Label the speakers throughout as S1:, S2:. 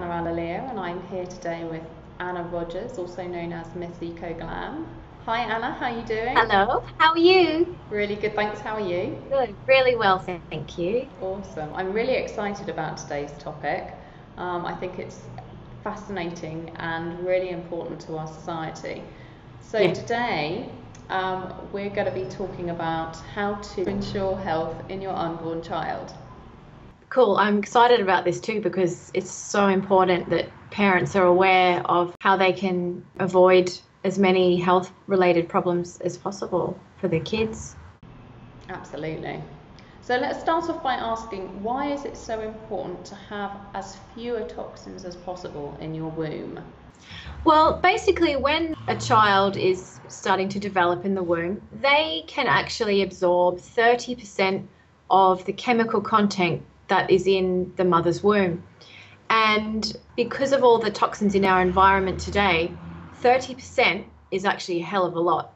S1: And I'm here today with Anna Rogers, also known as Miss Eco Glam. Hi Anna, how are you doing?
S2: Hello, how are you?
S1: Really good, thanks. How are you?
S2: Good, really well, thank you.
S1: Awesome. I'm really excited about today's topic. I think it's fascinating and really important to our society. So
S2: Yeah,
S1: today we're going to be talking about how to ensure health in your unborn child.
S2: cool. I'm excited about this too because it's so important that parents are aware of how they can avoid as many health related problems as possible for their kids.
S1: Absolutely. So let's start off by asking, why is it so important to have as fewer toxins as possible in your womb?
S2: Well, basically, when a child is starting to develop in the womb, they can actually absorb 30% of the chemical content that is in the mother's womb. And because of all the toxins in our environment today, 30% is actually a hell of a lot.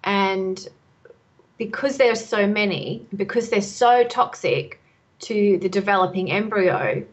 S2: And because there's so many, because they're so toxic to the developing embryo,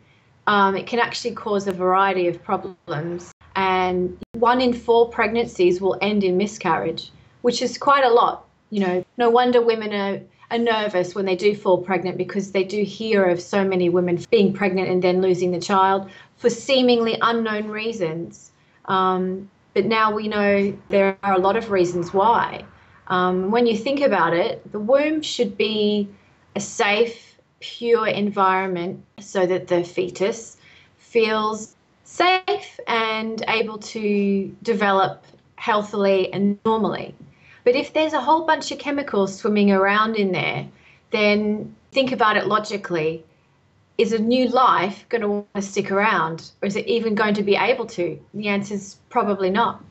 S2: it can actually cause a variety of problems. And 1 in 4 pregnancies will end in miscarriage, which is quite a lot. No wonder women are nervous when they do fall pregnant because they do hear of so many women being pregnant and then losing the child for seemingly unknown reasons. But now we know there are a lot of reasons why. When you think about it, the womb should be a safe, pure environment so that the fetus feels safe and able to develop healthily and normally. But if there's a whole bunch of chemicals swimming around in there, then think about it logically. Is a new life going to want to stick around, or is it even going to be able to? The answer is probably not.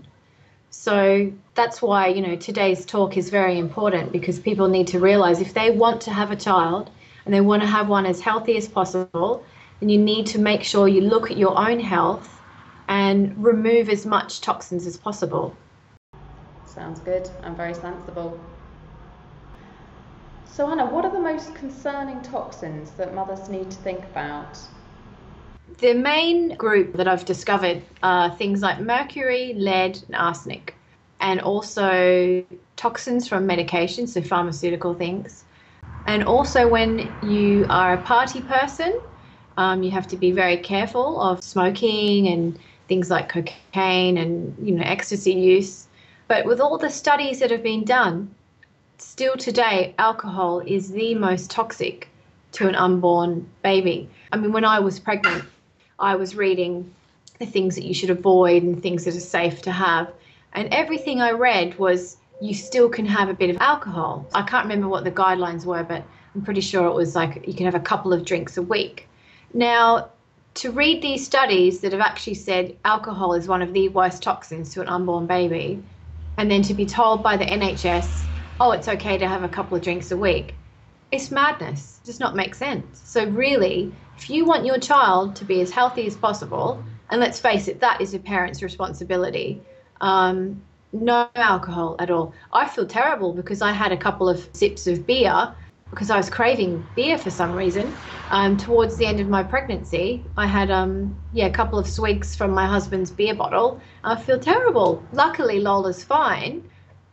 S2: So that's why, today's talk is very important because people need to realize if they want to have a child and they want to have one as healthy as possible, then you need to make sure you look at your own health and remove as much toxins as possible.
S1: Sounds good and very sensible. So Anna, what are the most concerning toxins that mothers need to think about?
S2: The main group that I've discovered are things like mercury, lead, and arsenic, and also toxins from medications, so pharmaceutical things. And also, when you are a party person, you have to be very careful of smoking and things like cocaine and ecstasy use. But with all the studies that have been done, still today, alcohol is the most toxic to an unborn baby. I mean, when I was pregnant, I was reading the things that you should avoid and things that are safe to have. And everything I read was you still can have a bit of alcohol. I can't remember what the guidelines were, but I'm pretty sure it was like you can have a couple of drinks a week. Now, to read these studies that have actually said alcohol is one of the worst toxins to an unborn baby, and then to be told by the NHS, oh, it's okay to have a couple of drinks a week, it's madness. It does not make sense. So really, if you want your child to be as healthy as possible, and let's face it, that is a parent's responsibility, no alcohol at all. I feel terrible because I had a couple of sips of beer because I was craving beer for some reason. Towards the end of my pregnancy, I had a couple of swigs from my husband's beer bottle. I feel terrible. Luckily, Lola's fine,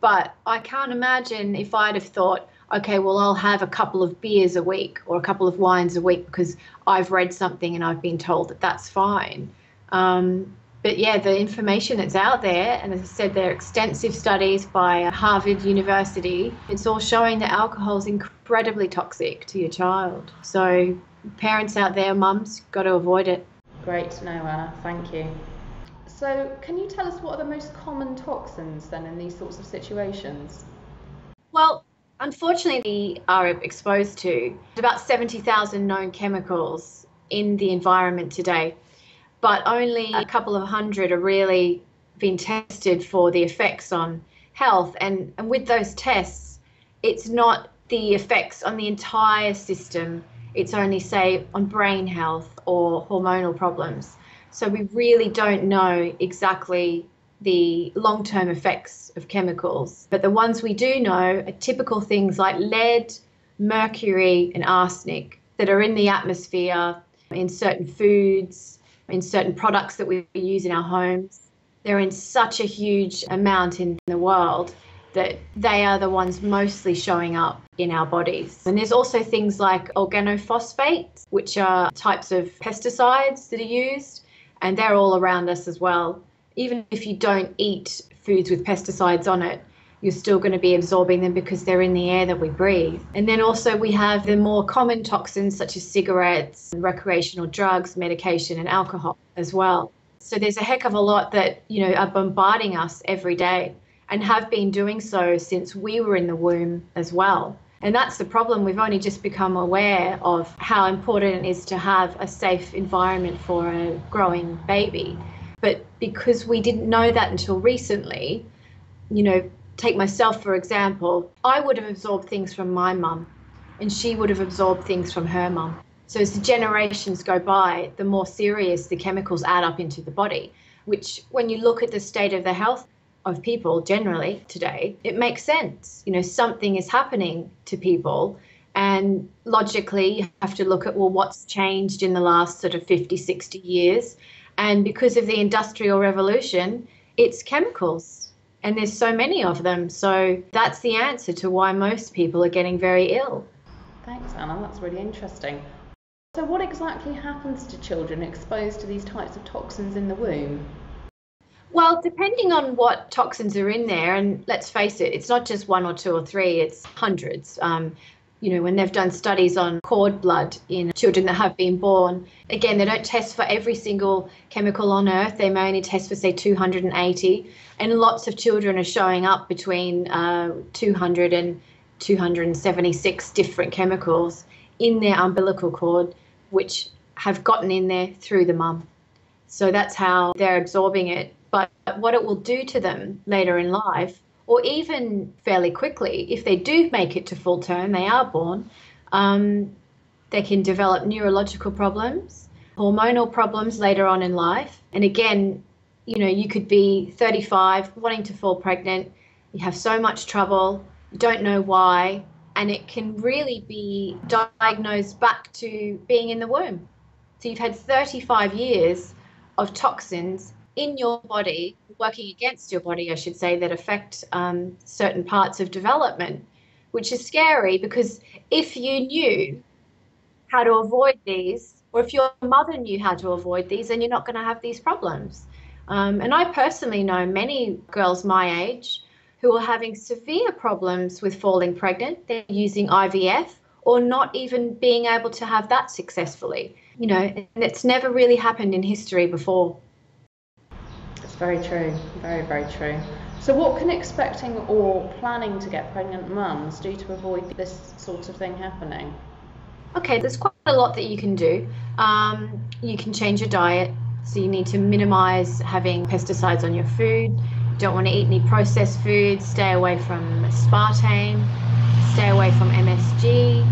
S2: but I can't imagine if I'd have thought, okay, well, I'll have a couple of beers a week or a couple of wines a week because I've read something and I've been told that that's fine. But yeah, the information that's out there, and as I said, there are extensive studies by Harvard University. It's all showing that alcohol is incredibly toxic to your child. So parents out there, mums, got to avoid it.
S1: Great to know, Anna, thank you. So can you tell us what are the most common toxins then in these sorts of situations?
S2: Well, unfortunately, we are exposed to about 70,000 known chemicals in the environment today, but only a couple of hundred are really being tested for the effects on health. And with those tests, it's not the effects on the entire system. It's only, say, on brain health or hormonal problems. So we really don't know exactly the long-term effects of chemicals. But the ones we do know are typical things like lead, mercury, and arsenic that are in the atmosphere, in certain foods, in certain products that we use in our homes. They're in such a huge amount in the world that they are the ones mostly showing up in our bodies. And there's also things like organophosphates, which are types of pesticides that are used, and they're all around us as well. Even if you don't eat foods with pesticides on it, you're still going to be absorbing them because they're in the air that we breathe. And then also we have the more common toxins such as cigarettes, recreational drugs, medication, and alcohol as well. So there's a heck of a lot that, are bombarding us every day and have been doing so since we were in the womb as well. And that's the problem. We've only just become aware of how important it is to have a safe environment for a growing baby. But because we didn't know that until recently, take myself, for example, I would have absorbed things from my mum and she would have absorbed things from her mum. So as the generations go by, the more serious the chemicals add up into the body, which when you look at the state of the health of people generally today, it makes sense. Something is happening to people, and logically you have to look at, well, what's changed in the last sort of 50, 60 years? And because of the Industrial Revolution, it's chemicals. And there's so many of them. So that's the answer to why most people are getting very ill.
S1: Thanks, Anna. That's really interesting. So what exactly happens to children exposed to these types of toxins in the womb?
S2: Well, depending on what toxins are in there, and let's face it, it's not just one or two or three, it's hundreds. When they've done studies on cord blood in children that have been born, again, they don't test for every single chemical on earth. They may only test for, say, 280. And lots of children are showing up between 200 and 276 different chemicals in their umbilical cord, which have gotten in there through the mum. So that's how they're absorbing it. But what it will do to them later in life, or even fairly quickly, if they do make it to full term, they are born, they can develop neurological problems, hormonal problems later on in life. And again, you could be 35, wanting to fall pregnant, you have so much trouble, you don't know why, and it can really be diagnosed back to being in the womb. So you've had 35 years of toxins in your body, working against your body, I should say, that affect certain parts of development, which is scary because if you knew how to avoid these, or if your mother knew how to avoid these, then you're not going to have these problems. And I personally know many girls my age who are having severe problems with falling pregnant. They're using IVF or not even being able to have that successfully. And it's never really happened in history before.
S1: It's very true, very, very true. So what can expecting or planning to get pregnant mums do to avoid this sort of thing happening?
S2: Okay, there's quite a lot that you can do. You can change your diet. So you need to minimize having pesticides on your food. You don't want to eat any processed foods. Stay away from aspartame. Stay away from MSG.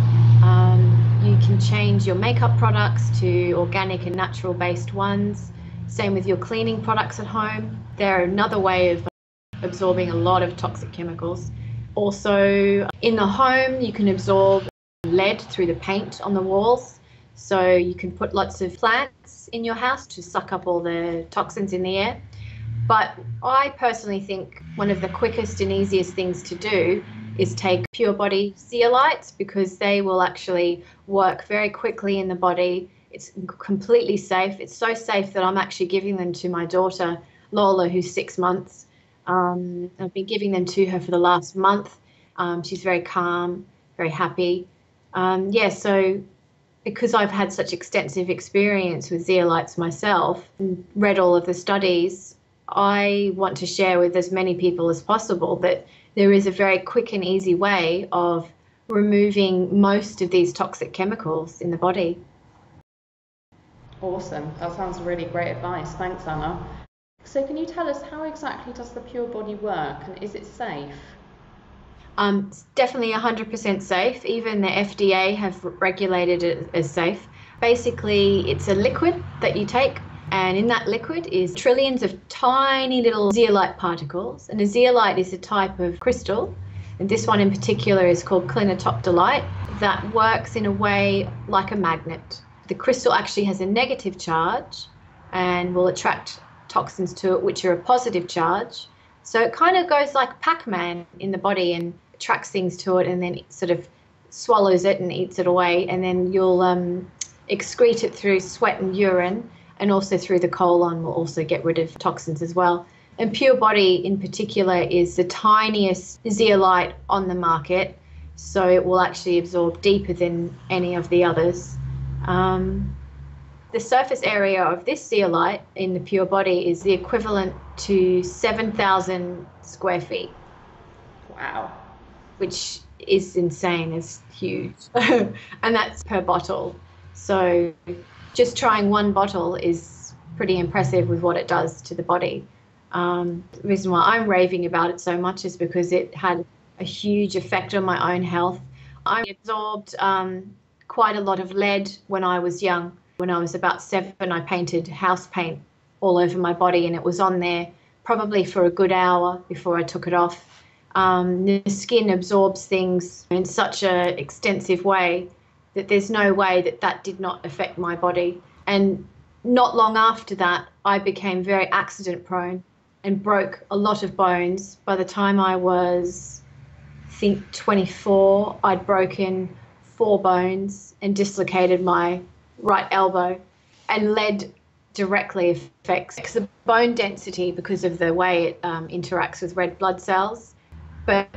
S2: You can change your makeup products to organic and natural based ones. Same with your cleaning products at home. They're another way of absorbing a lot of toxic chemicals. Also, in the home, you can absorb lead through the paint on the walls. So you can put lots of plants in your house to suck up all the toxins in the air. But I personally think one of the quickest and easiest things to do is take pure body zeolites, because they will actually work very quickly in the body. It's completely safe. It's so safe that I'm actually giving them to my daughter, Lola, who's 6 months. I've been giving them to her for the last month. She's very calm, very happy. So because I've had such extensive experience with zeolites myself and read all of the studies, I want to share with as many people as possible that there is a very quick and easy way of removing most of these toxic chemicals in the body.
S1: Awesome. That sounds really great advice. Thanks, Anna. So can you tell us, how exactly does the Pure Body work, and is it safe?
S2: It's definitely 100% safe. Even the FDA have regulated it as safe. Basically, it's a liquid that you take, and in that liquid is trillions of tiny little zeolite particles. And a zeolite is a type of crystal, and this one in particular is called clinotoctolite, that works in a way like a magnet. The crystal actually has a negative charge, and will attract toxins to it, which are a positive charge. So it kind of goes like Pac-Man in the body and attracts things to it, and then it sort of swallows it and eats it away, and then you'll excrete it through sweat and urine, and also through the colon will also get rid of toxins as well. And Pure Body in particular is the tiniest zeolite on the market, so it will actually absorb deeper than any of the others. The surface area of this zeolite in the Pure Body is the equivalent to 7,000 square feet.
S1: Wow.
S2: Which is insane, it's huge. And that's per bottle. So just trying one bottle is pretty impressive with what it does to the body. The reason why I'm raving about it so much is because it had a huge effect on my own health. I absorbed quite a lot of lead when I was young. When I was about 7, I painted house paint all over my body, and it was on there probably for a good hour before I took it off. The skin absorbs things in such an extensive way that there's no way that that did not affect my body. And not long after that, I became very accident prone and broke a lot of bones. By the time I was, I think, 24, I'd broken 4 bones and dislocated my right elbow, and lead directly affects the bone density because of the way it interacts with red blood cells. But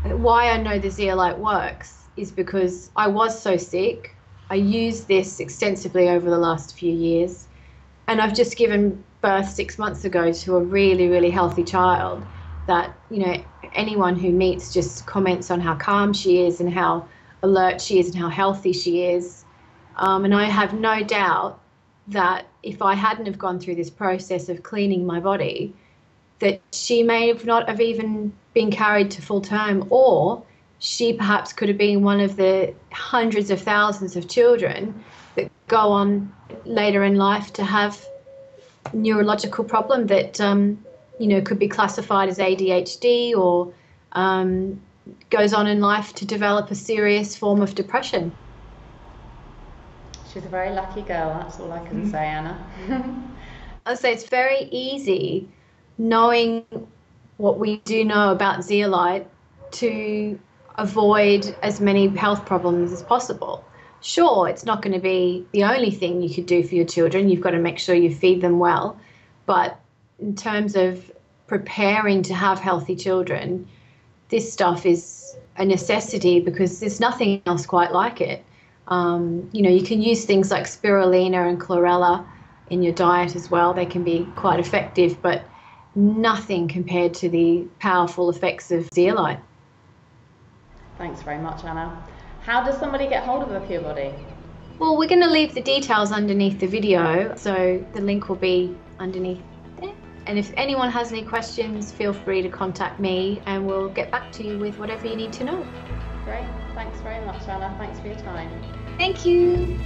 S2: why I know the zeolite works is because I was so sick. I used this extensively over the last few years, and I've just given birth 6 months ago to a really, really healthy child that, you know, anyone who meets just comments on how calm she is and how alert she is and how healthy she is. And I have no doubt that if I hadn't have gone through this process of cleaning my body, that she may have not have even been carried to full term, or she perhaps could have been one of the hundreds of thousands of children that go on later in life to have a neurological problem that, you know, could be classified as ADHD, or goes on in life to develop a serious form of depression.
S1: She's a very lucky girl, that's all I can say, Anna.
S2: I'd say it's very easy, knowing what we do know about zeolite, to avoid as many health problems as possible. Sure, it's not going to be the only thing you could do for your children. You've got to make sure you feed them well. But in terms of preparing to have healthy children, this stuff is a necessity because there's nothing else quite like it. You know, you can use things like spirulina and chlorella in your diet as well. They can be quite effective, but nothing compared to the powerful effects of zeolite.
S1: Thanks very much, Anna. How does somebody get hold of a Pure Body?
S2: Well, we're going to leave the details underneath the video, so the link will be underneath there. And if anyone has any questions, feel free to contact me and we'll get back to you with whatever you need to know.
S1: Great. Thanks very much, Anna. Thanks for your time.
S2: Thank you.